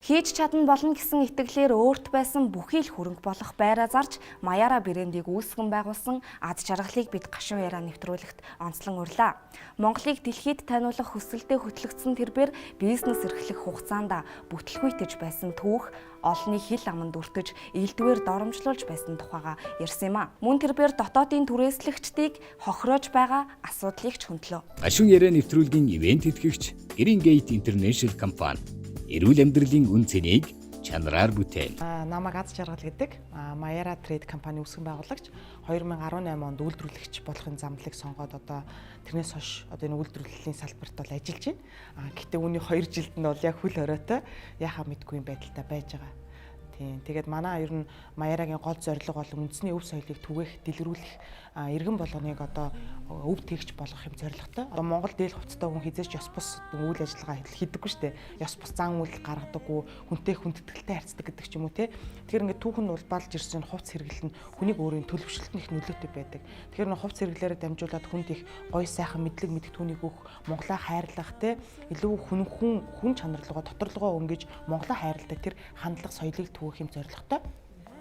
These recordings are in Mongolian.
Хийж чадна болно гэсэн итгэлээр өөрт байсан бүхий л хөрөнгө болох байраа зарж Маяра брэндийг үүсгэн байгуулсан ад жаргалыг бид гашуун яриа нэвтрүүлэгт онцлон урлаа. Монголыг дэлхийд таниулах хүсэлтэд хөтлөгдсөн тэрбээр бизнес эрхлэх хугацаанд бүтлгүйтэж байсан түүх олонний хил аманд өртөж элдвээр доромжлуулж байсан тухайга ярьсан юм а. Мөн тэрбээр дотоодын түрээслэгчдийг хохироож байгаа асуудлыг ч хөндлөө. Гашуун яриа нэвтрүүлгийн ивент тэтгэгч Green Gate International компани эрүүл амьдралын үн цэнийг чанараар бүтээн. Намайг Аз жаргал гэдэг Маяра Трейд компани үүсгэн байгуулагч 2018 онд үйлдвэрлэгч болохын замдлыг сонгоод одоо тэрнээс хойш одоо энэ үйлдвэрлэлийн салбарт бол ажиллаж байна. Гэтэ үүний 2 жилд нь бол яг хөл хоройтой яхаа мэдгүй юм байдалтай байж байгаа. Тийм. Тэгээд манай ер нь Маярагийн гол зорилго бол үндэсний өв соёлыг түгээх, дэлгэрүүлэх, иргэн болгоныг одоо өв тэгч болгох юм зорилготой. Одоо Монгол дээл хувцастай хүн хизээч ёс бус үйл ажиллагаа хийдэггүй шүү дээ. Ёс бус зан үйл гаргадаггүй, хүнтэй хүндэтгэлтэй харьцдаг гэдэг ч юм уу те. Тэгэхээр ингээд түүхэн улбаалж ирсэн хувц хэрэглэл нь хүнийг өөрийн төлөвшөлтөнд их нөлөөтэй байдаг. Тэгэхээр нэг хувц хэрэглээрээ дамжуулаад хүнд их гоё сайхан мэдлэг мэдтгүүнийг өгөх, Монголоо хайрлах те, илүү хүн чанарлогоо доторлогоо өнгөж Монголоо хайрладаг тэр хандлага соёлыг түгэх юм зорилготой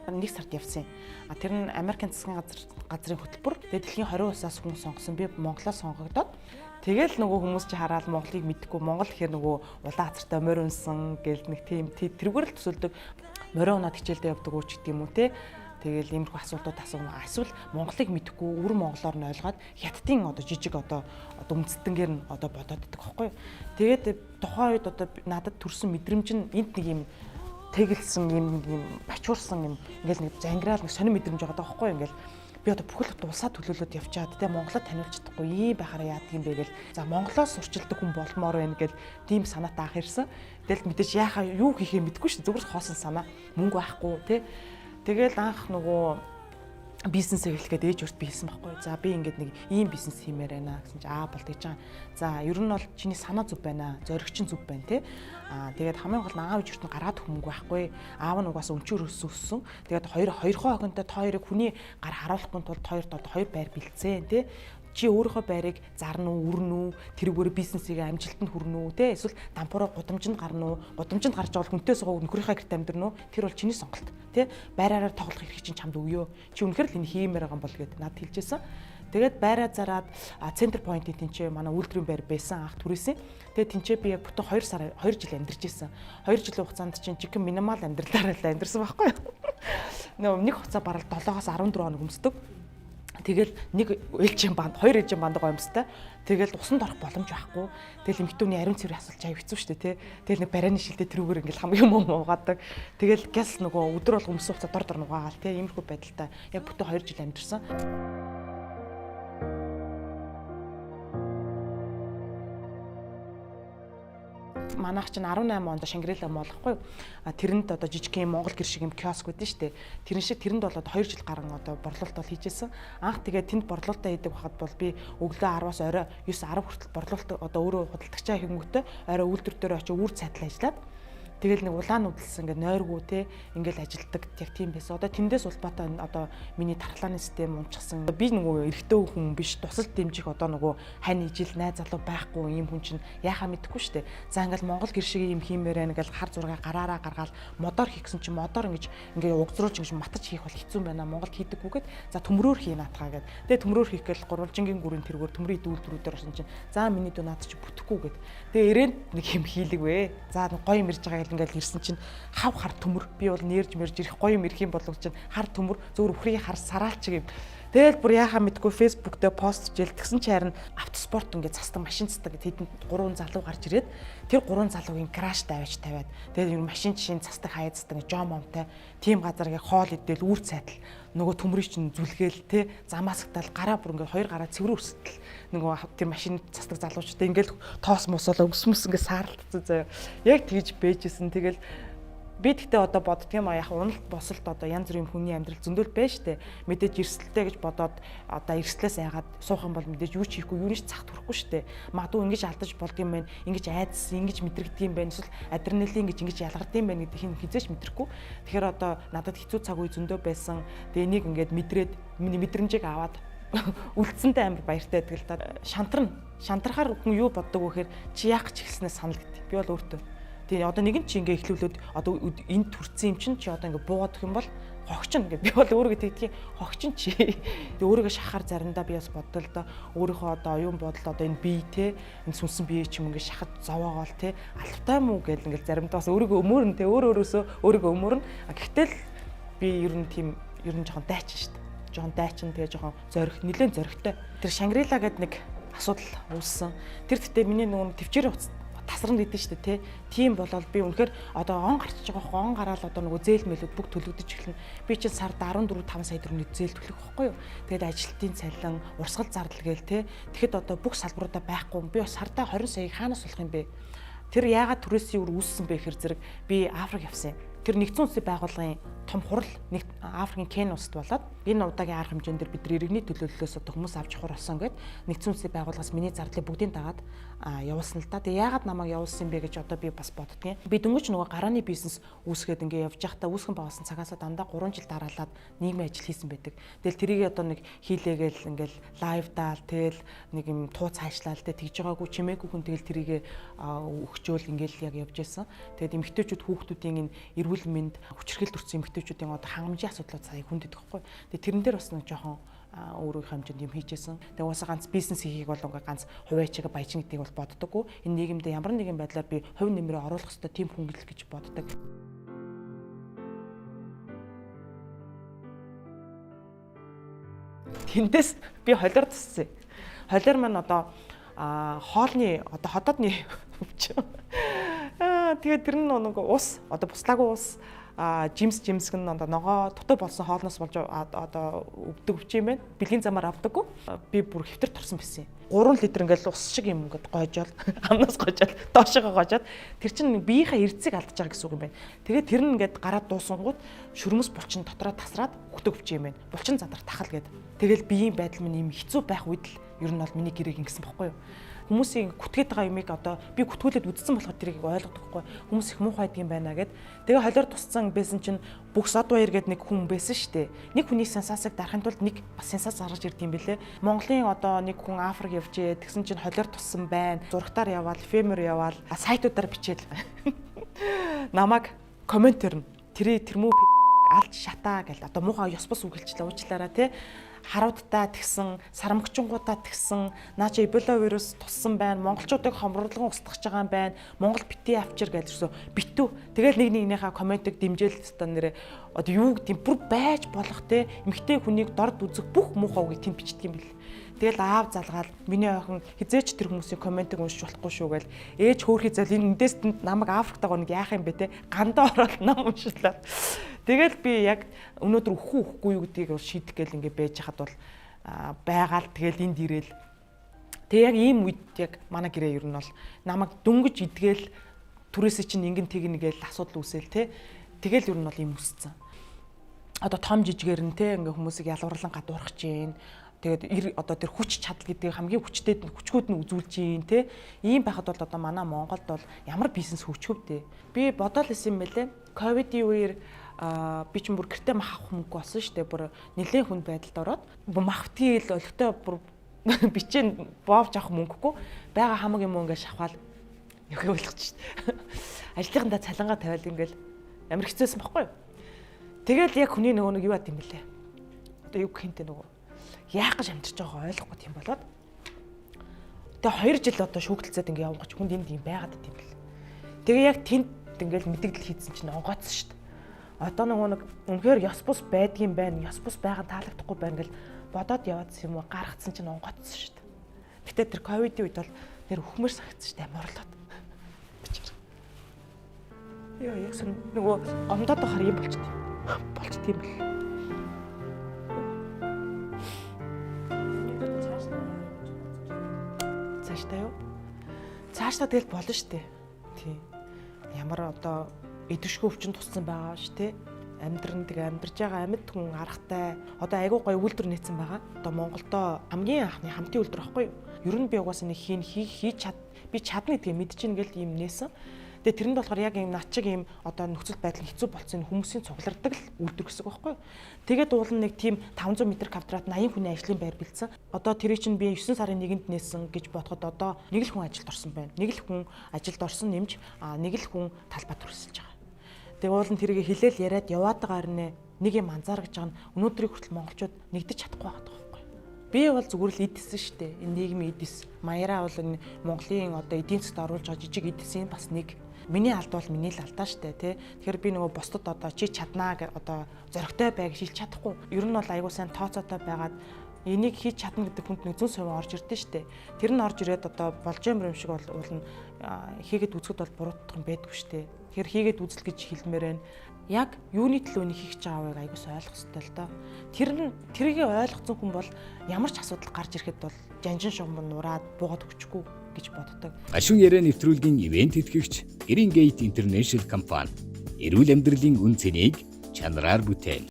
1 сард явсан. Тэр нь Америкийн засгийн газрын хөтөлбөр. Тэгээд дэлхийн 20 улсаас хүн сонгосон. Би Монголоо сонгогдоод тэгэл нөгөө хүмүүс чи хараад Монголыг мэдгүй, Монгол гэхээр нөгөө улаан хацартай морь унсан гэл нэг тийм тэргээр л төсөлдөг. Морь унаад хичээлдээ явдаг уу ч гэдэг юм уу те. Тэгэл иймэрхүү асуултууд асууна. Эсвэл Монголыг мэдхгүй үр монголоор нь ойлгоод хятадын одоо жижиг одоо үндэстэнгээр нь одоо бодоод байдаг байхгүй. Тэгээд тухайн үед одоо надад төрсэн мэдрэмж нь энд нэг юм тэгэлсэн юм бачуурсан юм ингээл нэг зангираал нэг сонир мэдрэмж байгаа даахгүй ингээл би одоо бүхэл улсаа төлөөлөд явчаад те Монголоо таниулж чадахгүй ийм байхаараа яадаг юм бэ гэл за Монголоос сурчилдаг хүн болмоор байна гэл тийм санаатай анх ирсэн. Тэгэл мэдээж яахаа юу хийхээ мэдэхгүй шүү зүгээр хоосон санаа мөнгө байхгүй те тэгэл анх нөгөө бизнес эхлэхэд ээж урт би хэлсэн байхгүй. За би ингээд нэг ийм бизнес хиймээр байна гэсэн чи болд гэж байгаа. За ер нь бол чиний санаа зүв байна, зоригчин зүв байна те. Тэгээд хамгийн гол нь аав ээж урт нь гараад хөнгө байхгүй. Аав нь угаасаа өнчөр өссөн. Тэгээд хоёрхоо охинтой та хоёрыг хүний гар харуулахгүй тулд хоёрт одоо 2 байр бэлдсэн те. Чи өөрийнхөө байрыг зарна уу, үрнэ үү, тэрүүгээр бизнесийг амжилтанд хүрнэ үү, те эсвэл дампуураа гудамжинд гарна уу, гудамжинд гарч байгаа хүнтэй суугаад нөхрийнхээ гэрт амьдрна уу, тэр бол чиний сонголт, те байраараа тоглох эрхийг чинь чамд өгөө. Чи үнэхээр л энэ хиймээр байгаа юм бол гээд надад хэлжсэн. Тэгээд байраа зараад центр пойнтын тэнцээ манай үйлдвэрийн байр байсан анх түрээсэн. Тэгээд тэнцээ би яг бүтэн 2 жил амьдарч ирсэн. 2 жилийн хугацаанд чинь жигэн минимал амьдралаараа л амьдарсан байхгүй юу? Нэг хугацаа бараг 7-аас 14 хоног өмсдөг. Тэгэл нэг ээлжийн банд, 2 ээлжийн банд байгаа юмстай. Тэгэл усанд орох боломж байхгүй. Тэгэл эмхтүүний ариун цэврийн асуулт аяа хэцүү шүү дээ, тий. Тэгэл нэг барианы шилдэ тэрүүгээр ингээл хамгийн муу уугадаг. Тэгэл гяс нөгөө өдөр болго өмсөн хугацаа дор нугаагаал, тий. Иймэрхүү байдалтай яг бүтэн 2 жил амьдэрсэн. Манайх чинь 18 онд Шангрила мол гэхгүй. Тэрэнд одоо жижиг юм Монгол гэр шиг юм киоск байдэн штэ. Тэрэн шиг тэрэнд болоод 2 жил гарan одоо борлуулалт бол хийжсэн. Анх тэгээд тэнд борлуулалтаа хийдэг байхад бол би өглөө 10-аас орой 9-10 хүртэл борлуулалт одоо өөрөө худалдагчаа хөнгөтэй орой үйлдвэр дээр очиж үр цайдлаа ажиллаад тэгэл нэг улаан нүүдэлсэн ингээд нойргуу те ингээл ажилтдаг яг тийм байсан. Одоо тэндээс улбаатай одоо миний тархлааны систем унчихсан. Би нөгөө эрэгтэй хүн биш тусал дэмжих одоо нөгөө хань ижил найз залуу байхгүй юм хүн чинь яхаа мэдэхгүй штэ. За ингээл Монгол гэр шиг юм хиймээр байна ингээл хар зургийг гараараа гаргаал модоор хийгсэн чинь модоор ингээд угзруулж ингэж матаж хийх бол хэцүү байна. Монголд хийдэггүйгээд за төмрөөр хий наатгаа гэд. Тэгээ төмрөөр хийх гээл гурвалжингийн гүрэн тэргээр төмрийн дүүлдвэрүүдээр орсон чинь за миний дүү наад чи бүтэхгүй гэд. Тэгээ ирээнд нэг юм хийлэг вэ. За гоё юм ирж байгаа ингээл ирсэн чинь хав хар төмөр би бол нэрж мэрж ирэх гоё юм ирэх юм болов чинь хар төмөр зөвөр өхрийн хар сараалч юм. Тэгэл бүр яхаа мэдгүй фэйсбүүк дээр пост жил тэгсэн чи харин автоспорт ингээд цастаг машин цастаг тэдэнд 3 залуу гарч ирээд тэр 3 залуугийн краш давж тавиад тэгэл юм машин жишийн цастаг хайцдаг жом момтой тийм газар яг хоол идэл үр цайтал нөгөө төмрийг чинь зүлгээл те замаас гтал гараа бүр ингээд 2 гараа цэвэр өсөлтөл нөгөө тэр машин цастаг залуучтай ингээд тоос мосоо өсмөс ингээд саарлцсан заяа яг тэгж бэжсэн тэгэл би тэгтээ одоо боддгийм аа яг уналт босолт одоо янз бүрийн хүний амьдрал зөндөл байж штэ мэдээж эрсдэлтэй гэж бодоод одоо эрсдлээс айгаад суух юм бол мэдээж юу ч хийхгүй юу ч цагт хүрэхгүй штэ магадгүй ингэж алдаж болдгийм байх ингэж айдас ингэж мэдрэгдэм байх эсвэл адреналин ингэж ялгардсан байх гэдэг хин хизээч мэдрэхгүй тэгэхээр одоо надад хэцүү цаг үе зөндөө байсан тэгээ энийг ингээд мэдрээд миний мэдрэмжийг аваад үлдсэнтэй амар баяртай байдаг л та шантрахаар хүн юу боддог вэ гэхээр чи яах гэж хэлснээр санал гэдэг би бол өөртөө Тэгээ одоо нэг нь чи ингээ эхлүүлээд одоо энд төрсэн юм чинь чи одоо ингээ буугаад гэх юм бол хогчин ингээ би бол өөрийгөө тэгдгийг хогчин чи. Тэгээ өөрийгөө шахахаар заримдаа би бас боддог л доо өөрийнхөө одоо оюун бодол одоо энэ бие те энэ сүнсэн бие ч юм ингээ шахаж зовоогоол те алфтай мүү гэл ингээ заримдаа бас өөрийгөө өмөрн те өөрөөсөө өөрийгөө өмөрн. Гэхдээ л би ер нь жоохон дайчин шүү дээ. Жоохон дайчин тэгээ жоохон зориг нэлээд зоригтой. Тэр Шангрила гэдэг нэг асуудал үүссэн. Тэр гэхдээ миний нөгөө төвчээр тасран дийдэн шүү дээ тийм болоод би үнэхээр одоо он гарч байгаа он гараал одоо нөгөө зээл мэлүүд бүх төлөгдөж эхэлнэ. Би чинь сард 14-5 сая төгрөгийн зээл төлөх байхгүй юу. Тэгээд ажилтны цалин, урсгал зардал гээл тэгэхэд одоо бүх салбаруудаа байхгүй. Би бас сардаа 20 саяыг хаанаас болох юм бэ? Тэр яагаад түрээсийн үр үүссэн бэ гэхээр зэрэг би Африк явсан юм. Тэр нэгдсэн улсын байгууллагын том хурал нэг Африкийн Кен улсад болоод энэ удаагийн арга хэмжээнд бид нар иргэний төлөөллөөс одоо хүмүүс авч явах болсон гэд нэгдсэн улсын байгууллагаас миний зардлыг бүгдийг дагаад явуулсан л да. Тэгээ яагаад намайг явуулсан бэ гэж одоо би бас боддгийн. Би дөнгөж нөгөө гарааны бизнес үүсгээд ингээ явж байхдаа үүсгэн байгуулсан цагаасаа дандаа 3 жил дараалаад нийгмийн ажил хийсэн байдаг. Тэгэл тэрийг одоо нэг хийлээгээл ингээл лайв даал тэгэл нэг юм туу цаашлаал тэгж байгаагүй чимээгүй хүн тэгэл тэрийг өгчөөл ингээл яг явж байсан. Тэгээд эмэгтэйчүүд хүүхдүүдийн энэ эрүүл мэнд хүчирхэл төрсэн эмэгтэйчүүдийн одоо хангамжийн асуудлууд сая хүндэт байхгүй. Тэгээд тэрэн дээр бас нэг жоохон өөрийнхөө хэмжээнд юм хийжсэн. Тэгээ уусаа ганц бизнес хийхийг бол ингээ ганц хувьячаа баяжин гэдгийг бол боддоггүй. Энэ нийгэмд ямар нэгэн байдлаар би хувь нэмрээ оруулах хэрэгтэй тийм хүн гэж боддог. Тэндээс би холиор туссан. Холиор маань одоо хоолны одоо хотоодны өвч. Тэгээд тэр нь нэг ус одоо буслаагүй ус жимсгэн одоо ногоо дутуу болсон хоолноос болж одоо өвдөг өвч юм байна. Бэлгийн замаар авдаггүй. Би бүр хэвтэр турсан байсан. 3 литр ингээл ус шиг юм ингээд гойжол амнаас гойжол доошоо гойжоод тэр чинь биеийнхээ эрдэсийг алдаж байгаа гэсэн үг юм байна. Тэгээд тэр нь ингээд гараад дуусангууд шүрмэс булчин дотроо тасраад өвдөг өвч юм байна. Булчин задар тахал гээд. Тэгэл биеийн байдал минь юм хэцүү байх үед л ер нь бол миний гэрээг ингэсэн бохгүй юу. Хүмүүсийн күтгээд байгаа юмыг одоо би күтгүүлээд үдцсэн болохоор тэрийг ойлгохгүй хүмүүс их муухай гэдэг юм байна гэд. Тэгээ холиор тусцсан байсан чинь бүх сод баяр гэд нэг хүн байсан шүү дээ. Нэг хүний сенсацийг дарахын тулд нэг бас сенсац гаргаж ирд юм бэлээ. Монголын одоо нэг хүн Африк явжээ тэгсэн чинь холиор туссан байна. Зургатаар яваал, фемер яваал, сайтуудаар бичээл. Намайг комментэр нь тэрмүү алж шатаа гэл одоо муухай ёс бус үгэлжлээ уучлаарай тий. Харуудтай тэгсэн, сарамгчингуудаа тэгсэн, наача эбола вирус туссан байна, монголчуудыг хомруулган устгах байгаа юм байна, Монгол битээ авчир гэж битүү. Тэгэл нэгнийхээ комментиг дэмжээл та нэрээ одоо юу гэдэг бүр байж болох те эмгтэй хүнийг дорд үзэх бүх муухай үгийг тэнд бичдэг юм бэл. Тэгэл аав залгаал миний охин хизээч тэр хүмүүсийн комментиг уншиж болохгүй шүү гээл ээж хөөхий зал энэ эндээс намайг Африктаа нэг яах юм бэ те гандаа ороод ном уншиллаа. Тэгэл би яг өнөөдөр өхгүй юу гэдгийг шийдэх гээл ингээ байж хахад бол байгаал тэгэл энд ирээл. Тэг яг ийм үед яг манай гэрээ ер нь бол намайг дөнгөж идгээл түрээсээ чинь ингэн тэгнэ гээл асуудал үүсэл те. Тэгэл ер нь бол ийм үсцэн. Одоо том жижигээр нь те ингээ хүмүүсийг ялварлан гадуурах чинь тэгээд одоо тэр хүч чадал гэдэг хамгийн хүчгүүд нь үзүүлж юм те. Ийм байхад бол одоо манай Монголд бол ямар бизнес хөгжөхөвдөө. Би бодоол исэн юм бэлээ. Ковидын үеэр би ч бүр гэртээ мах авах мөнгө болсон шүү дээ. Бүр нэлээд хүнд байдалд ороод махтгийн ил олигтой бүр бичээ боовж авах мөнгөгүй байгаа хамаг юм ингээ шавхаал яг ойлгоч шүү дээ. Ажлынхандаа цалингаа тавиал ингээл амар хэцээсэн баггүй юу. Тэгэл яг хүний нөгөө нэг юу ад юм бэлээ. Одоо юу гэнтэй нөгөө яах гэж амжирч байгаа ойлгохгүй тийм болоод тэгээ 2 жил одоо шүүгдэлцээд ингээ явгаач хүнд энд юм байгаад байт юм бэл. Тэгээ яг тэнд ингээл мэдээлэл хийсэн чинь онгоцсон шүү дээ. Одоо нэг үнэхээр ёс бус байдгийм байна, ёс бус байгаа таалагдахгүй байна гэл бодоод яваадсан юм уу гаргацсан чинь онгоцсон шүү дээ. Гэтэ тэр ковидын үед бол нэр өхмөр сагцсан шүү дээ морлоод. Яа яг сан нөгөө гомдоод байхаар юм болчт юм бэл. Цаашдаа тэгэл болно штэ. Тий. Ямар одоо идэвшгүй өвчин туссан байгаа ш тэ. Амьдран тэгээ амьдарч байгаа амьд хүн аргатай. Одоо айгуу гоё үйлдвэр нээсэн байгаа. Одоо Монголдо хамгийн анхны хамтын үйлдвэр байхгүй юу? Ер нь би угаасаа нэг хийж чад би чадна гэдгийг мэдчихээн гэл юм нээсэн. Тэгээ тэрэнд болохоор яг ийм над чиг ийм одоо нөхцөл байдал хэцүү болцсон хүмүүсийн цуглардаг л үйлдвэр гэсэн үг байхгүй юу? Тэгээд уулын нэг тийм 500 м квадрат 80 хүний ажлын байр бэлдсэн. Одоо тэрийг чинь би 9 сарын 1-нд нээсэн гэж бодоход одоо нэг л хүн ажилд орсон байна. Нэг л хүн ажилд орсон нэмж нэг л хүн талбай төрүүлж байгаа. Тэгээ уулын тэрийг хэлээл яриад яваад байгаа хэрнээ нэг юм анзааргаж байгаа нь өнөөдрийг хүртэл монголчууд нэгдэж чадахгүй байгаа байхгүй. Би бол зүгээр л эдсэн шүү дээ. Энэ нийгмийн эдис. Маяраа бол энэ Монголын одоо эдийн засгт оруулж байгаа жижиг эдисийн бас нэг. Миний алд бол миний л алдаа штэ тий. Тэгэхээр би нөгөө бусдад одоо чи чаднаа гэж одоо зоригтой бай гэж хэлж чадахгүй. Ер нь бол айгуу сайн тооцоотой байгаад энийг хийж чадна гэдэг хүнд 100% орж ирдэ штэ. Тэр нь орж ирээд одоо болж юм шиг бол уулна хийгээд үзэхэд бол буруутгах юм байдгүй штэ. Тэгэхээр хийгээд үзэл гэж хэлмээр байна. Яг юуны төлөө нэг хийж байгааг айгуус ойлгох хэрэгтэй л доо. Тэрийг ойлгоцсон хүн бол ямар ч асуудал гарч ирэхэд бол жанжин шугам нураад буугаад өгчихгүй гэж боддог. Гашуун яриа нэвтрүүлгийн ивент тэтгэгч Green Gate International компани эрүүл амьдралын үн цэнийг чанараар бүтээн.